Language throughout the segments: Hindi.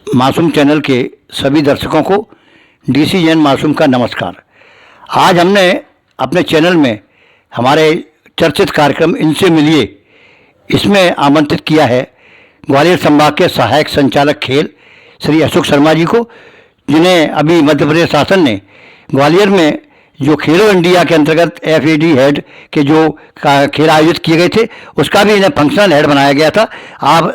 मासूम चैनल के सभी दर्शकों को डीसी जैन मासूम का नमस्कार। आज हमने अपने चैनल में हमारे चर्चित कार्यक्रम इनसे मिलिए इसमें आमंत्रित किया है ग्वालियर संभाग के सहायक संचालक खेल श्री अशोक शर्मा जी को, जिन्हें अभी मध्य प्रदेश शासन ने ग्वालियर में जो खेलो इंडिया के अंतर्गत FAD हेड के जो खेल आयोजित किए गए थे उसका भी इन्हें फंक्शनल हेड बनाया गया था।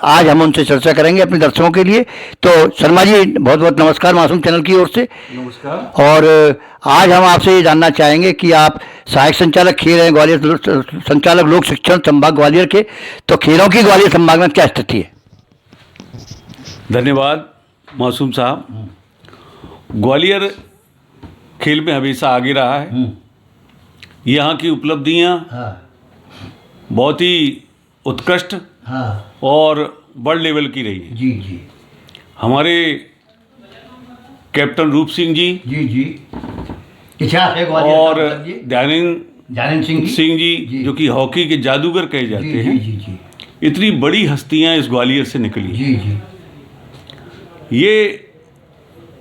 आज हम उनसे चर्चा करेंगे अपने दर्शकों के लिए। तो शर्मा जी, बहुत बहुत नमस्कार मासूम चैनल की ओर से। नमस्कार। और आज हम आपसे ये जानना चाहेंगे कि आप सहायक संचालक खेल हैं ग्वालियर संचालक लोक शिक्षण संभाग ग्वालियर के, तो खेलों की ग्वालियर संभाग में क्या स्थिति है? धन्यवाद मासूम साहब। ग्वालियर खेल में हमेशा आगे रहा है। यहाँ की उपलब्धियाँ बहुत ही उत्कृष्ट और बड़ लेवल की रही हैं। जी जी। हमारे कैप्टन रूप सिंह जी इतिहास है और ध्यानेंद्र सिंह जी जो कि हॉकी के जादूगर कहे जाते हैं, जी इतनी बड़ी हस्तियाँ इस ग्वालियर से निकली। जी जी। ये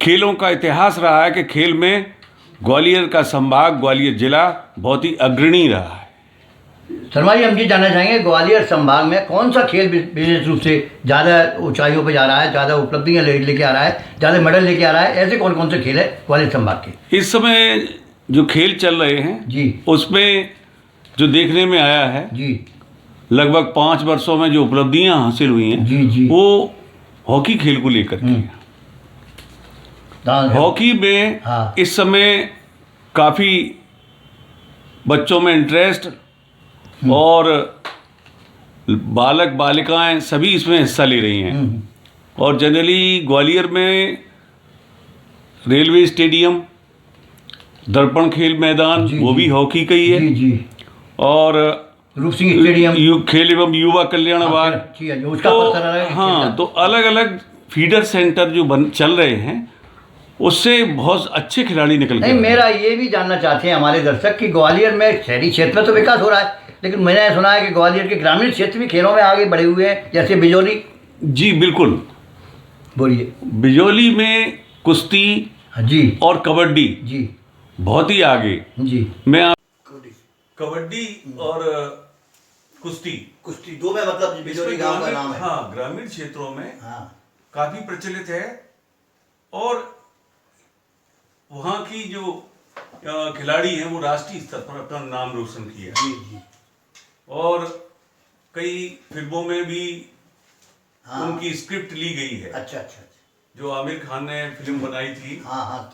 खेलों का इतिहास रहा है कि खेल में ग्वालियर का संभाग, ग्वालियर जिला बहुत ही अग्रणी रहा है। शर्मा जी, हम ये जानना चाहेंगे ग्वालियर संभाग में कौन सा खेल विशेष रूप से ज़्यादा ऊंचाइयों पर जा रहा है, ज़्यादा उपलब्धियां लेके आ रहा है, ज़्यादा मेडल लेके आ रहा है? ऐसे कौन कौन से खेल है ग्वालियर संभाग के इस समय जो खेल चल रहे हैं जी, उसमें जो देखने में आया है जी लगभग 5 वर्षों में जो उपलब्धियां हासिल हुई हैं जी जी, वो हॉकी खेल को लेकर के हैं। हॉकी में हाँ, इस समय काफ़ी बच्चों में इंटरेस्ट और बालक बालिकाएं सभी इसमें हिस्सा ले रही हैं। और जनरली ग्वालियर में रेलवे स्टेडियम, दर्पण खेल मैदान जी, वो भी हॉकी का ही है। जी जी। और रूप सिंह स्टेडियम खेल एवं युवा कल्याण विभाग, तो अलग अलग फीडर सेंटर जो चल रहे हैं उससे बहुत अच्छे खिलाड़ी निकल गए। नहीं, मेरा ये भी जानना चाहते हैं हमारे दर्शक कि ग्वालियर में शहरी क्षेत्र में तो विकास हो रहा है, लेकिन मैंने सुना है कि ग्वालियर के ग्रामीण क्षेत्र भी खेलों में आगे बढ़े हुए हैं, जैसे बिजोली। जी बिल्कुल, बोलिए। बिजोली में कुश्ती जी और कबड्डी जी बहुत ही आगे। जी। मैं कबड्डी और कुश्ती दो में मतलब बिजोली गांव का नाम है। हाँ, ग्रामीण क्षेत्रों में हाँ, काफी प्रचलित है। और वहाँ की जो खिलाड़ी हैं वो राष्ट्रीय स्तर पर अपना नाम रोशन किया। जी जी। और कई फिल्मों में भी हाँ, उनकी स्क्रिप्ट ली गई है। अच्छा अच्छा। जो आमिर खान ने फिल्म बनाई थी, हाँ हाँ,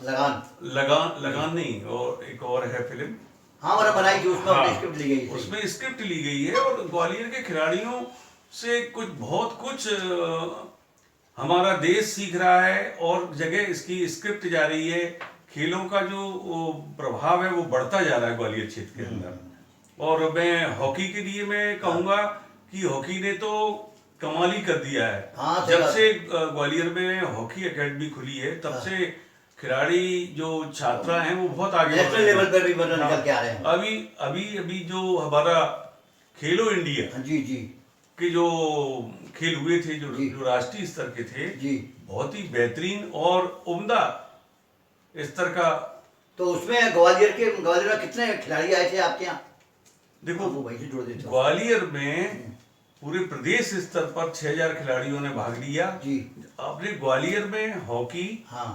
लगान नहीं, और एक और है फिल्म, हाँ मैंने बनाई थी, उसमें हाँ, स्क्रिप्ट ली गई। उसमें स्क्रिप्ट ली गई है। और ग्वालियर के खिलाड़ियों से बहुत कुछ हमारा देश सीख रहा है और जगह इसकी स्क्रिप्ट जा रही है। खेलों का जो प्रभाव है वो बढ़ता जा रहा है ग्वालियर क्षेत्र के अंदर। और मैं हॉकी के लिए मैं कहूँगा कि हॉकी ने तो कमाल ही कर दिया है। हाँ, जब से ग्वालियर में हॉकी एकेडमी खुली है तब से खिलाड़ी जो छात्रा हैं वो बहुत आगे नेशनल लेवल पर भी निकल के आ रहे हैं। अभी जो हमारा खेलो इंडिया जी जी के जो खेल हुए थे, जो राष्ट्रीय स्तर के थे जी, बहुत ही बेहतरीन और उम्दा स्तर का। तो उसमें ग्वालियर में कितने खिलाड़ी आए थे आपके यहाँ? देखो, वो वही से जोड़ देते हो। ग्वालियर में पूरे प्रदेश स्तर पर 6000 खिलाड़ियों ने भाग लिया जी। अपने ग्वालियर में हॉकी, हाँ,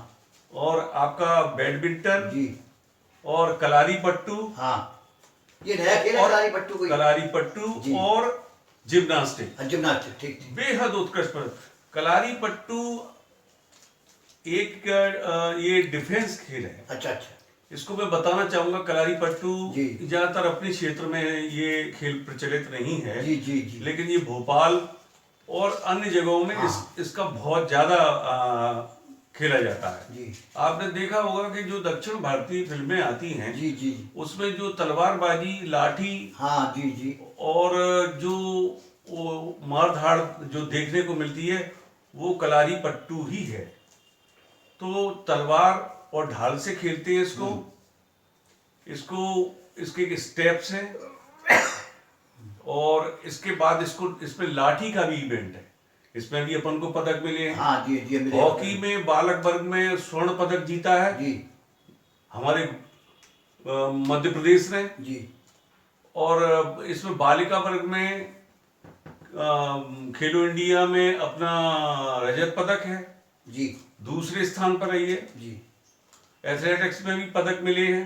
और आपका बैडमिंटन जी, और कलारी पट्टू, हाँ, ये नया खेल है कलारी पट्टू और जिम्नास्टिक। ठीक। बेहद उत्कृष्ट पर कलारी पट्टू एक ये डिफेंस खेल है। अच्छा अच्छा। इसको मैं बताना चाहूंगा, कलारी पट्टू जी। ज्यादातर अपने क्षेत्र में ये खेल प्रचलित नहीं है। जी जी जी। लेकिन ये भोपाल और अन्य जगहों में इसका बहुत ज्यादा खेला जाता है। जी। आपने देखा होगा कि जो दक्षिण भारतीय फिल्में आती हैं जी जी, उसमें जो तलवारबाजी, लाठी, हाँ जी जी, और जो मारधाड़ जो देखने को मिलती है वो कलारी पट्टू ही है। तो तलवार और ढाल से खेलते हैं इसके स्टेप्स हैं। और इसके बाद इसमें लाठी का भी इवेंट है। इसमें भी अपन को पदक मिले हैं। हाँ जी जी मिले। हॉकी में बालक वर्ग में स्वर्ण पदक जीता है जी हमारे मध्य प्रदेश ने। जी और इसमें बालिका वर्ग में खेलो इंडिया में अपना रजत पदक है, जी दूसरे स्थान पर रही है। जी एथलेटिक्स में भी पदक मिले हैं,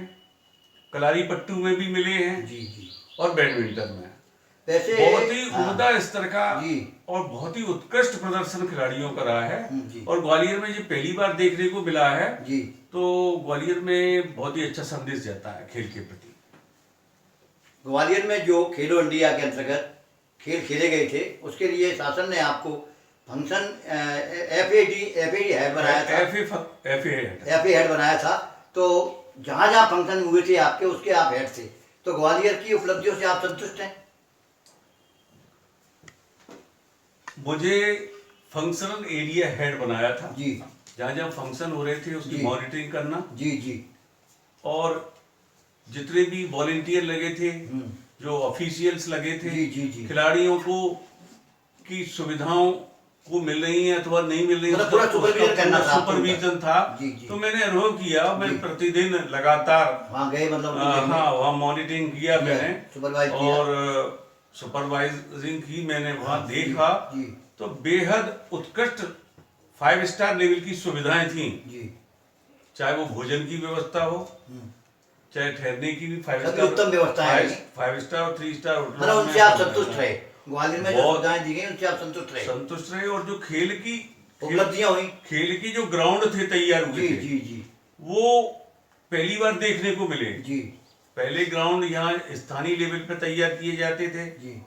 कलारी पट्टू में भी मिले हैं जी जी। और बैडमिंटन में। वैसे बहुत ही हाँ, उम्दा स्तर का जी और बहुत ही उत्कृष्ट प्रदर्शन खिलाड़ियों का रहा है। जी और ग्वालियर में ये पहली बार देखने को मिला है, जी। तो ग्वालियर में बहुत ही अच्छा संदेश जाता है खेल के प्रति। ग्वालियर में जो खेलो इंडिया के अंतर्गत खेल खेले गए थे उसके लिए शासन ने आपको फंक्शन एफए हेड बनाया था। एफए हेड बनाया था। तो जहाँ जहाँ फंक्शन हुए थे आपके उसके आप हेड थे। तो ग्वालियर की उपलब्धियों से आप संतुष्ट हैं? मुझे फंक्शनल एरिया हेड बनाया था जी जहाँ जहाँ फंक्शन हो रहे थे उसकी जी। मॉनिटरिंग करना। जी जी और जितने भी वॉलेंटियर लगे थे, जो ऑफिशियल्स लगे थे, जी जी जी। खिलाड़ियों को की सुविधाओं को मिल रही है अथवा नहीं मिल रही है, मतलब पूरा सुपरविजन करना था आपको सुपरविजन था। जी जी। तो मैंने अनुभव किया, जी। मैं प्रतिदिन लगातार वहाँ गए मतलब हाँ वहाँ मॉनिटरिंग किया मैंने सुपरवाइज किया। और सुपरवाइजिंग की मैंने वहाँ जी, देखा। जी। तो बेहद उत्कृष्ट 5 स्टार लेवल की सुविधाएं थी, जी चाहे वो भोजन की व्यवस्था हो, चाहे ठहरने की भी 5 सभी स्टार उत्तम व्यवस्थाएं हैं। 5 स्टार और 3 स्टार मतलब उनसे आप संतुष्ट रहे? ग्वालियर में जो बहुत सुविधाएं दी गई उनसे आप संतुष्ट रहे? और जो खेल की उपलब्धियां हुई? खेल की जो ग्राउंड थे तैयार हुए जी थे, जी जी वो पहली बार देखने को मिले। जी पहले ग्राउंड यहाँ स्थानीय लेवल पे तैयार किए जाते थे, जी।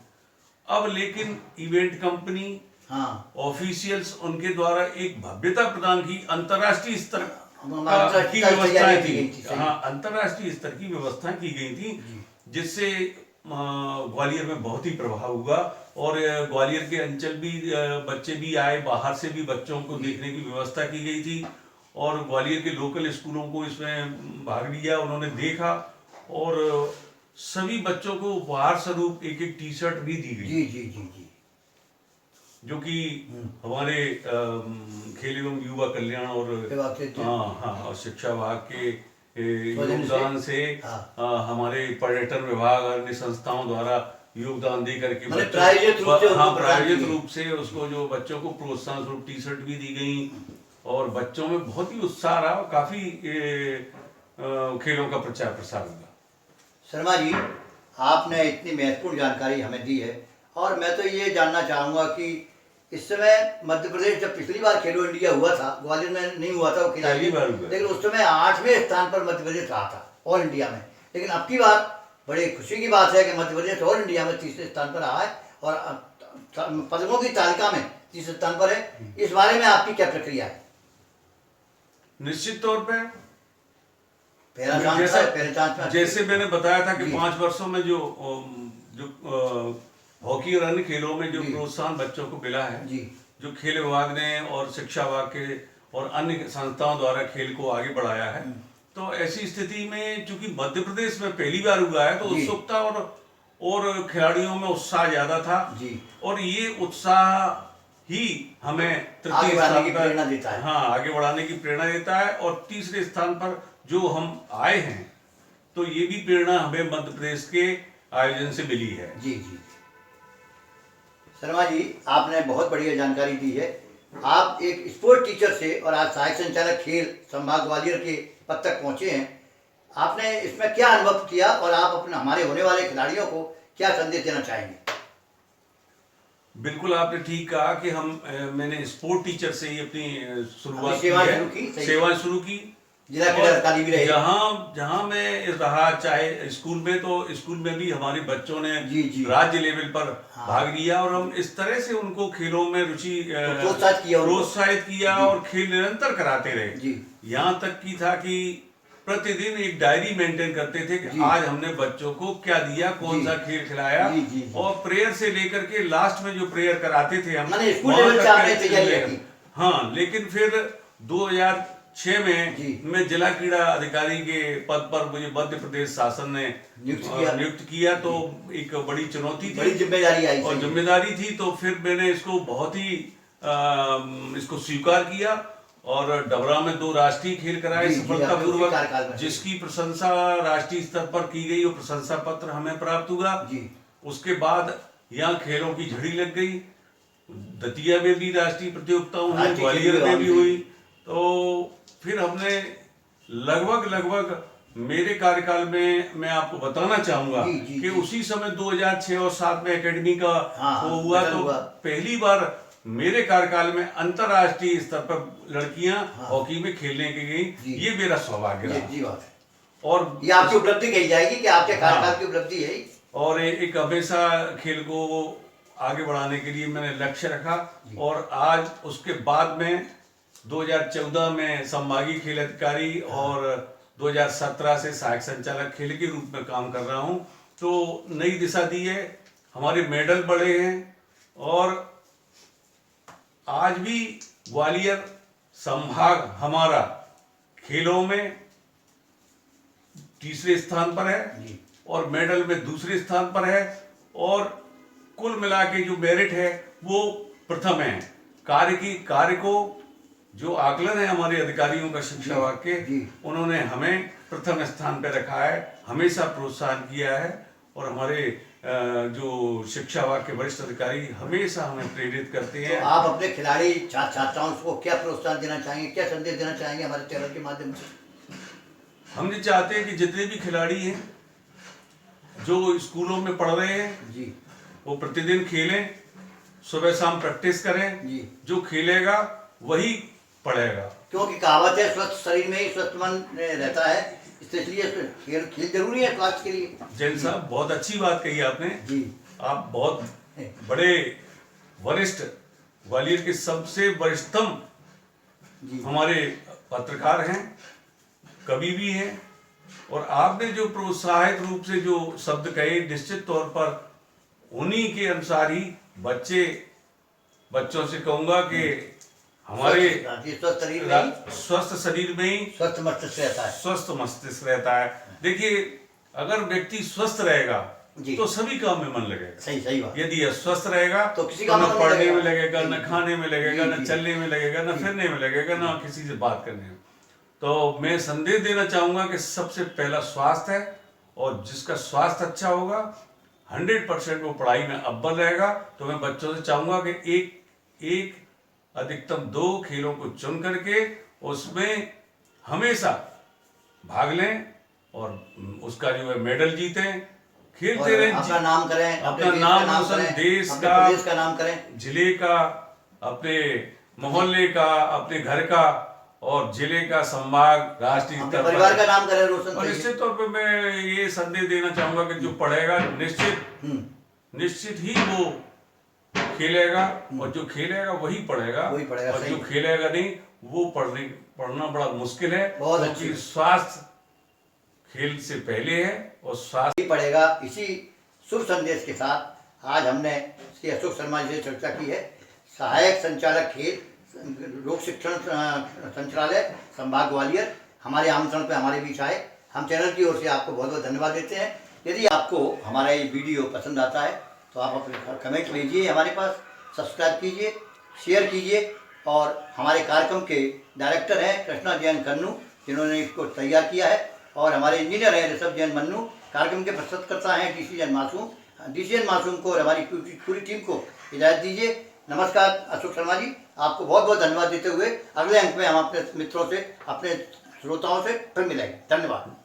अब लेकिन इवेंट कंपनी हाँ ऑफिशियल्स उनके द्वारा एक भव्यता प्रदान की, अंतर्राष्ट्रीय स्तर की अंतर्राष्ट्रीय व्यवस्थाएं तैयारी की थी। गई थी, सही। हाँ अंतर्राष्ट्रीय स्तर की व्यवस्थाएं की गई थी, जिससे ग्वालियर में बहुत ही प्रभाव हुआ। और ग्वालियर के अंचल भी बच्चे भी आए, बाहर से भी बच्चों को देखने की व्यवस्था की गई थी और ग्वालियर के लोकल स्कूलों को इसमें भाग लिया, उन्होंने देखा और सभी बच्चों को उपहार स्वरूप एक एक टी शर्ट भी दी गई, जी जी जी जी। जो कि हमारे खेल एवं युवा कल्याण और और शिक्षा विभाग के योगदान से हमारे पर्यटन विभाग और अन्य संस्थाओं द्वारा योगदान दे करके प्रायोजित रूप से उसको जो बच्चों को प्रोत्साहन स्वरूप टी शर्ट भी दी गई और बच्चों में बहुत ही उत्साह रहा और काफी खेलों का प्रचार प्रसार हुआ। शर्मा जी, आपने इतनी महत्वपूर्ण जानकारी हमें दी है और मैं तो ये जानना चाहूँगा कि इस समय मध्य प्रदेश जब पिछली बार खेलो इंडिया हुआ था, ग्वालियर में नहीं हुआ था वो खिलाड़ी, लेकिन उस समय 8वें स्थान पर मध्य प्रदेश रहा था ऑल इंडिया में। लेकिन अब की बार बड़ी खुशी की बात है कि मध्य प्रदेश ऑल इंडिया में 3रे स्थान पर रहा है और पदकों की तालिका में 3रे स्थान पर है। इस बारे में आपकी क्या प्रक्रिया है? निश्चित तौर पर जैसे मैंने बताया था कि 5 वर्षों में जो हॉकी और अन्य खेलों में जो प्रोत्साहन बच्चों को मिला है, जो खेल विभाग ने और शिक्षा विभाग के और अन्य संस्थाओं द्वारा खेल को आगे बढ़ाया है, तो ऐसी स्थिति में चूंकि मध्य प्रदेश में पहली बार हुआ है तो उत्सुकता और खिलाड़ियों में उत्साह ज्यादा था और ये उत्साह ही हमें तृतीय स्थान पर आगे बढ़ाने की प्रेरणा देता है। और 3रे स्थान पर जो हम आए हैं तो ये भी प्रेरणा हमें मध्य प्रदेश के आयोजन से मिली है। जी जी। शर्मा जी, आपने बहुत बढ़िया जानकारी दी है। आप एक स्पोर्ट टीचर से और आज सहायक संचालक खेल संभाग ग्वालियर के पद तक पहुंचे हैं। आपने इसमें क्या अनुभव किया और आप अपने हमारे होने वाले खिलाड़ियों को क्या संदेश देना चाहेंगे? बिल्कुल आपने ठीक कहा कि मैंने स्पोर्ट टीचर से ही अपनी शुरुआत सेवा शुरू की। जिला क्रीड़ा अधिकारी भी रहे। जहाँ मैं रहा, चाहे स्कूल में, तो स्कूल में भी हमारे बच्चों ने राज्य लेवल पर भाग लिया और हम इस तरह से उनको खेलों में रुचि प्रोत्साहित किया और खेल निरंतर कराते रहे। यहाँ तक की था कि प्रतिदिन एक डायरी मेंटेन करते थे कि आज हमने बच्चों को क्या दिया, कौन सा खेल खिलाया और प्रेयर से लेकर के लास्ट में जो प्रेयर कराते थे हम हाँ। लेकिन फिर 2006 में मैं जिला क्रीड़ा अधिकारी के पद पर मुझे मध्य प्रदेश शासन ने नियुक्त किया, तो एक बड़ी चुनौती थी, बड़ी जिम्मेदारी आई और जिम्मेदारी थी। तो फिर मैंने इसको बहुत ही इसको स्वीकार किया और डबरा में 2 राष्ट्रीय खेल कराए जी, जी, आपने उसी कार्यकाल सफलतापूर्वक, में। जिसकी प्रशंसा राष्ट्रीय स्तर पर की गई, वो प्रशंसा पत्र हमें प्राप्त हुआ। जी। उसके बाद यहाँ खेलों की झड़ी लग गई, दतिया में भी राष्ट्रीय प्रतियोगिताएं हुई, राष्ट्रीय ग्वालियर खेल में भी भी हुई। तो फिर हमने लगभग मेरे कार्यकाल में मैं आपको बताना चाहूंगा जी, जी, कि जी। उसी समय 2006 और 7 में एकेडमी का हाँ, वो हुआ, गठन तो हुआ। पहली बार मेरे कार्यकाल में अंतर्राष्ट्रीय स्तर पर लड़कियां हाँ। हॉकी में खेलने के जी। गई। ये मेरा सौभाग्य जी रहा। जी बात है। और ये आपकी उपलब्धि कही जाएगी कि आपके कार्यकाल हाँ। की उपलब्धि है। और एक हमेशा खेल को आगे बढ़ाने के लिए मैंने लक्ष्य रखा। और आज उसके बाद में 2014 में संभागीय खेल अधिकारी और 2017 से सहायक संचालक खेल के रूप में काम कर रहा हूं। तो नई दिशा दी है, हमारे मेडल बढ़े हैं और आज भी ग्वालियर संभाग हमारा खेलों में तीसरे स्थान पर है जी। और मेडल में दूसरे स्थान पर है और कुल मिला के जो मेरिट है वो प्रथम है। कार्य को जो आकलन है हमारे अधिकारियों का शिक्षा विभाग के, उन्होंने हमें प्रथम स्थान पर रखा है, हमेशा प्रोत्साहन किया है। और हमारे जो शिक्षा विभाग के वरिष्ठ अधिकारी हमेशा हमें प्रेरित करते हैं। तो आप अपने खिलाड़ी छात्र छात्राओं को क्या प्रोत्साहन देना चाहेंगे, क्या संदेश देना चाहेंगे हमारे चैनल के माध्यम से? हम ये चाहते हैं कि जितने भी खिलाड़ी हैं जो स्कूलों में पढ़ रहे हैं जी। वो प्रतिदिन खेलें, सुबह शाम प्रैक्टिस करें। जी। जो खेलेगा वही पढ़ेगा। क्योंकि कहावत है स्वस्थ शरीर में ही स्वस्थ मन रहता है, इसलिए खेल जरूरी है स्वास्थ्य के लिए। जैन साहब, बहुत अच्छी बात कही आपने। जी। आप बहुत बड़े वरिष्ठ, ग्वालियर के सबसे वरिष्ठतम हमारे पत्रकार हैं, कवि भी हैं। और आपने जो प्रोत्साहित रूप से जो शब्द कहे, निश्चित तौर पर उन्हीं के अनुसार ही बच्चों से कहूंगा कि हमारे स्वस्थ शरीर में ही स्वस्थ मस्तिष्क रहता है। स्वस्थ मस्तिष्क रहता है। देखिए, अगर व्यक्ति स्वस्थ रहेगा तो सभी काम में मन लगेगा। सही बात। यदि अस्वस्थ रहेगा तो किसी तो काम न में पढ़ने में लगेगा, न खाने में लगेगा, जी, न चलने में लगेगा, न फिरने में लगेगा, न किसी से बात करने में। तो मैं संदेश देना चाहूंगा कि सबसे पहला स्वास्थ्य है, और जिसका स्वास्थ्य अच्छा होगा 100% वो पढ़ाई में अव्वल रहेगा। तो मैं बच्चों से चाहूंगा कि एक अधिकतम 2 खेलों को चुन करके उसमें हमेशा भाग लें और उसका जो है मेडल जीतें, खेलते रहें, अपना नाम करें, अपना नाम रोशन, देश का नाम करें, जिले का, अपने मोहल्ले का, अपने घर का और जिले का, संभाग, राष्ट्रीय स्तर पर परिवार का नाम करें रोशन। और निश्चित तौर पे मैं ये संदेश देना चाहूंगा कि जो पढ़ेगा निश्चित ही वो खेलेगा, और जो खेलेगा वही पढ़ेगा, और जो खेलेगा नहीं वो पढ़ना बड़ा मुश्किल है, क्योंकि स्वास्थ्य खेल से पहले है और स्वास्थ्य पड़ेगा। इसी शुभ संदेश के साथ आज हमने श्री अशोक शर्मा जी से चर्चा की है, सहायक संचालक खेल, लोक शिक्षण संचालय संभाग ग्वालियर, हमारे आमंत्रण पर हमारे बीच आए। हम चैनल की ओर से आपको बहुत बहुत धन्यवाद देते हैं। यदि आपको हमारा ये वीडियो पसंद आता है तो आप अपने कमेंट भेजिए, हमारे पास सब्सक्राइब कीजिए, शेयर कीजिए। और हमारे कार्यक्रम के डायरेक्टर हैं कृष्णा जैन कन्नू, जिन्होंने इसको तैयार किया है, और हमारे इंजीनियर हैं ऋषभ जैन मन्नू। कार्यक्रम के प्रस्तुतकर्ता हैं डीसी जैन मासूम को और हमारी पूरी टीम को हिदायत दीजिए। नमस्कार अशोक शर्मा जी, आपको बहुत बहुत धन्यवाद देते हुए अगले अंक में हम अपने मित्रों से, अपने श्रोताओं से फिर मिलेंगे। धन्यवाद।